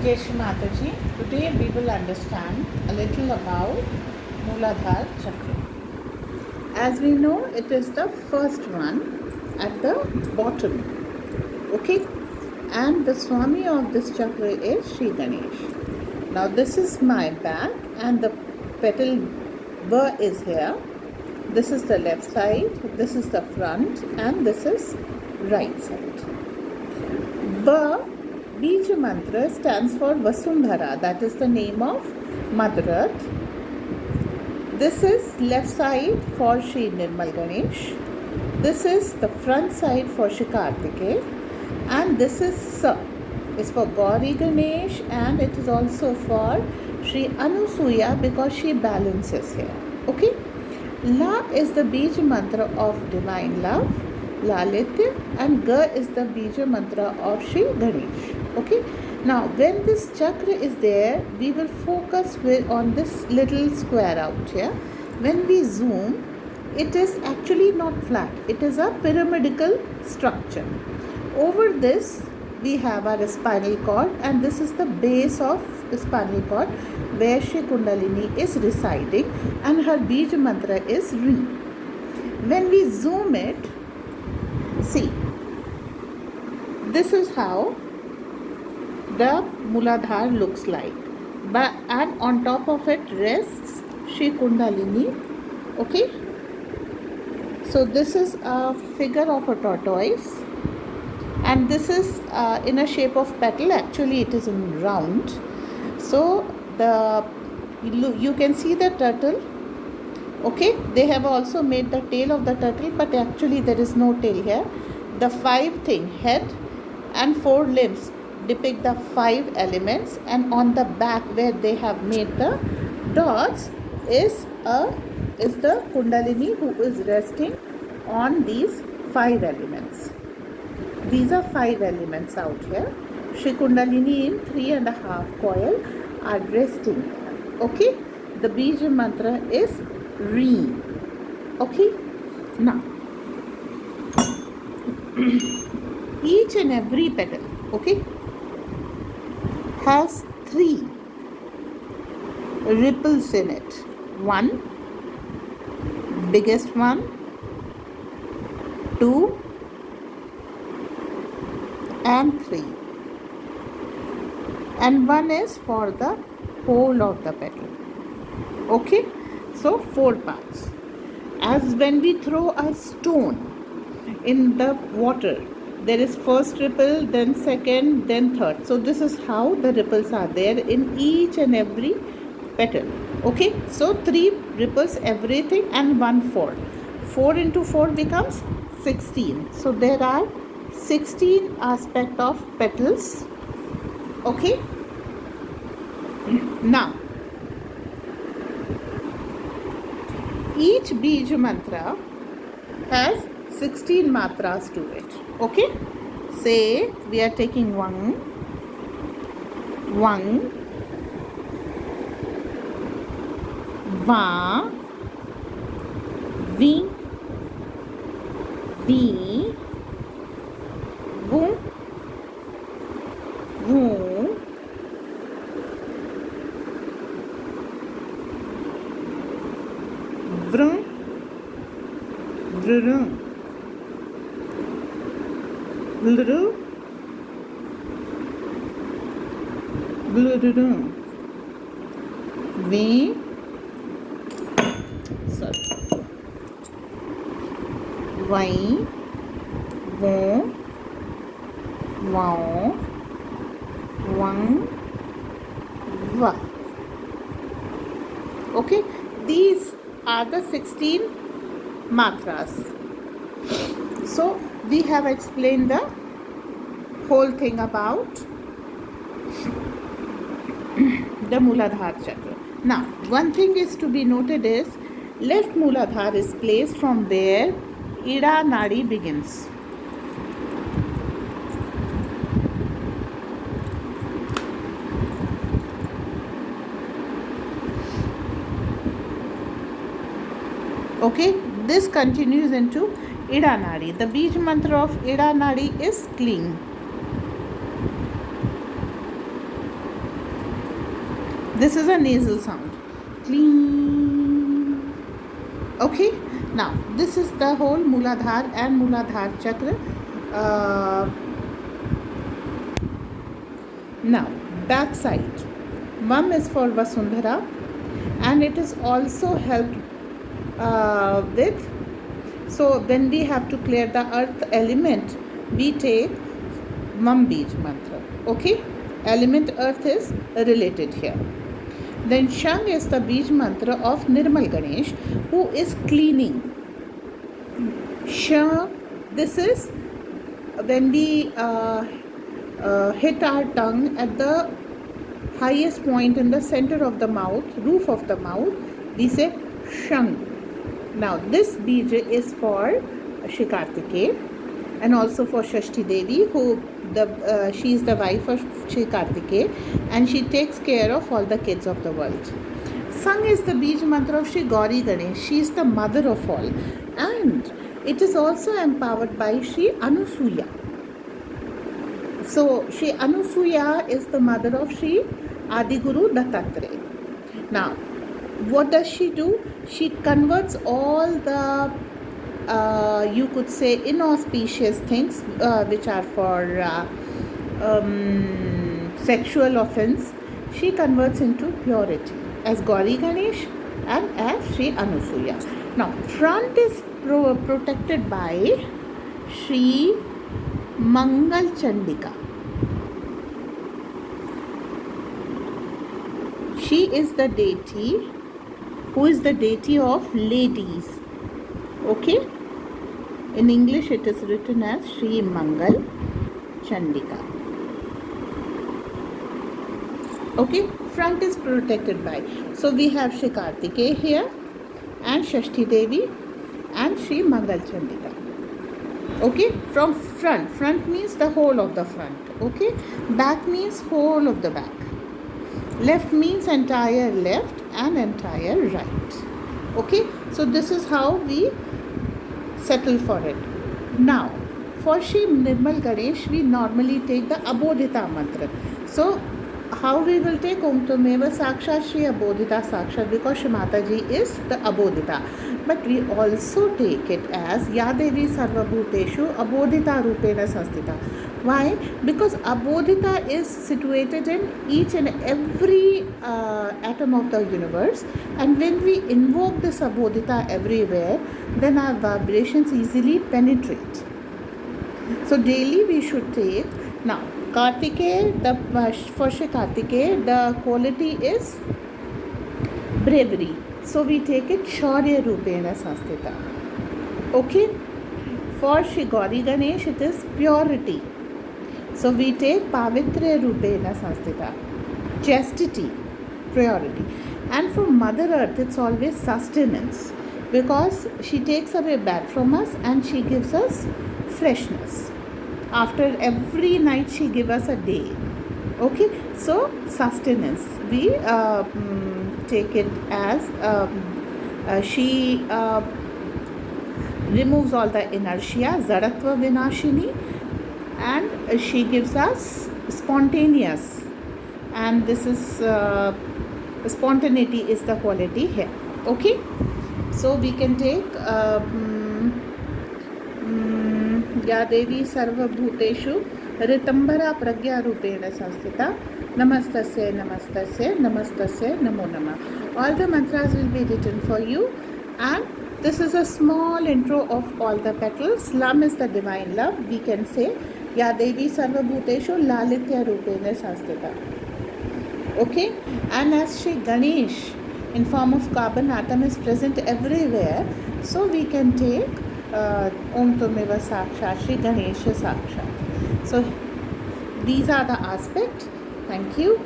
Jai Shri Mataji. Today we will understand a little about Mooladhara Chakra. As we know, it is the first one at the bottom. Okay? And the Swami of this chakra is Sri Ganesh. Now this is my back and the petal V is here. This is the left side, this is the front, and this is right side. V Bija Mantra stands for Vasundhara, that is the name of Mother Earth. This is left side for Sri Nirmal Ganesh. This is the front side for Sri Kartikeya. And this is Sa. It's for Gauri Ganesh, and it is also for Sri Anusuya because she balances here. Okay? La is the Bija Mantra of divine love, Lalitya, and Ga is the Bija Mantra of Sri Ganesh. Okay? Now, when this chakra is there, we will focus on this little square out here. When we zoom, it is actually not flat. It is a pyramidal structure. Over this, we have our spinal cord, and this is the base of the spinal cord where Shri Kundalini is residing, and her Bija Mantra is Re. When we zoom it, see, this is how the Mooladhara looks like. And on top of it rests Shri Kundalini. Okay? So this is a figure of a tortoise. And this is in a shape of petal. Actually, it is in round. So you can see the turtle. Okay, they have also made the tail of the turtle, but actually there is no tail here. The 5 thing, head and 4 limbs, depict the 5 elements, and on the back where they have made the dots is the Kundalini who is resting on these 5 elements. These are 5 elements out here. Shri Kundalini in 3.5 coil are resting here. Okay? The Bija Mantra is Re. Okay? Now, each and every petal, okay, has 3 ripples in it. 1, biggest one, 2, and 3, and 1 is for the whole of the petal. Okay, so 4 parts. As when we throw a stone in the water, there is first ripple, then second, then third. So this is how the ripples are there in each and every petal. Okay, so 3 ripples everything and 1 4. 4 into 4 becomes 16. So there are 16 aspect of petals. Okay? Now, each Bija Mantra has 16 matras to it. Okay? Say we are taking one, va, vi, vu, vrum, vrum, bluru, bluru, ve, vai, vo, wow, one, va. Okay, these are the 16 matras. So we have explained the whole thing about the Mooladhara chakra. Now, one thing is to be noted is left Mooladhara is placed from where Ida Nadi begins. Okay, this continues into Ida Nadi. The Bij mantra of Ida Nadi is clean. This is a nasal sound. Clean. Okay. Now this is the whole Mooladhar and Mooladhar Chakra. Now back side. Vam is for Vasundhara, and it is also helped with. So when we have to clear the earth element, we take Mam Bij mantra. Okay, element earth is related here. Then Shang is the Bij mantra of Nirmal Ganesh, who is cleaning. Shang, this is when we hit our tongue at the highest point in the center of the mouth, roof of the mouth, we say Shang. Now this bija is for Shri Kartikeya and also for Shashti Devi, who she is the wife of Shri Kartikeya, and she takes care of all the kids of the world. Sang is the Bij mantra of Shri Gauri Ganesh. She is the mother of all, and it is also empowered by Shri Anusuya. So Shri Anusuya is the mother of Shri Adiguru Dattatreya. Now, what does she do? She converts all the you could say inauspicious things which are for sexual offense. She converts into purity as Gauri Ganesh and as Shri Anusuya. Now front is protected by Shri Mangal Chandika. She is the deity who is the deity of ladies. Okay, in English it is written as Shri Mangal Chandika. Okay, front is protected by. So we have Shri Kartikeya here and Shashti Devi and Shri Mangal Chandika. Okay, from front means the whole of the front. Okay, back means whole of the back. Left means entire left and entire right. Okay, so this is how we settle for it. Now for Shri Nirmal Ganesh, we normally take the Abodhita mantra. So how we will take Om Tumeva Sakshat Shri Abodhita Sakshat, because Shri Mataji is the Abodhita. But we also take it as Ya Devi Sarvabhuteshu Abodhita Rupena Sanstita. Why? Because Abodhita is situated in each and every atom of the universe, and when we invoke this Abodhita everywhere, then our vibrations easily penetrate. So daily we should take. Now Kartikeya, for Shri Kartikeya, the quality is bravery. So we take it Shaurya Rupena Sanstita. Okay. For Shri Gauri Ganesh, it is purity. So we take Pavitra Rupena Sanstita, chastity, purity. And for Mother Earth, it's always sustenance, because she takes away bad from us and she gives us freshness. After every night, she gives us a day. Okay, so sustenance. We take it as she removes all the inertia, Zaratva Vinashini, and she gives us spontaneous, and this is spontaneity is the quality here. Okay, so we can take Ya Devi Sarvabhuteshu Ritambara Pragya Rupena Sanstita Namastasya Namastasya Namastasya Namo Namah. All the mantras will be written for you, and this is a small intro of all the petals. Lam is the divine love. We can say Ya Devi Sarvabhuteshu Lalitya Rupena Sanstita. Okay, and as Shri Ganesh in form of carbon atom is present everywhere, so we can take Om Tumeva Sakshat Shri Ganesha Sakshat. So these are the aspects. Thank you.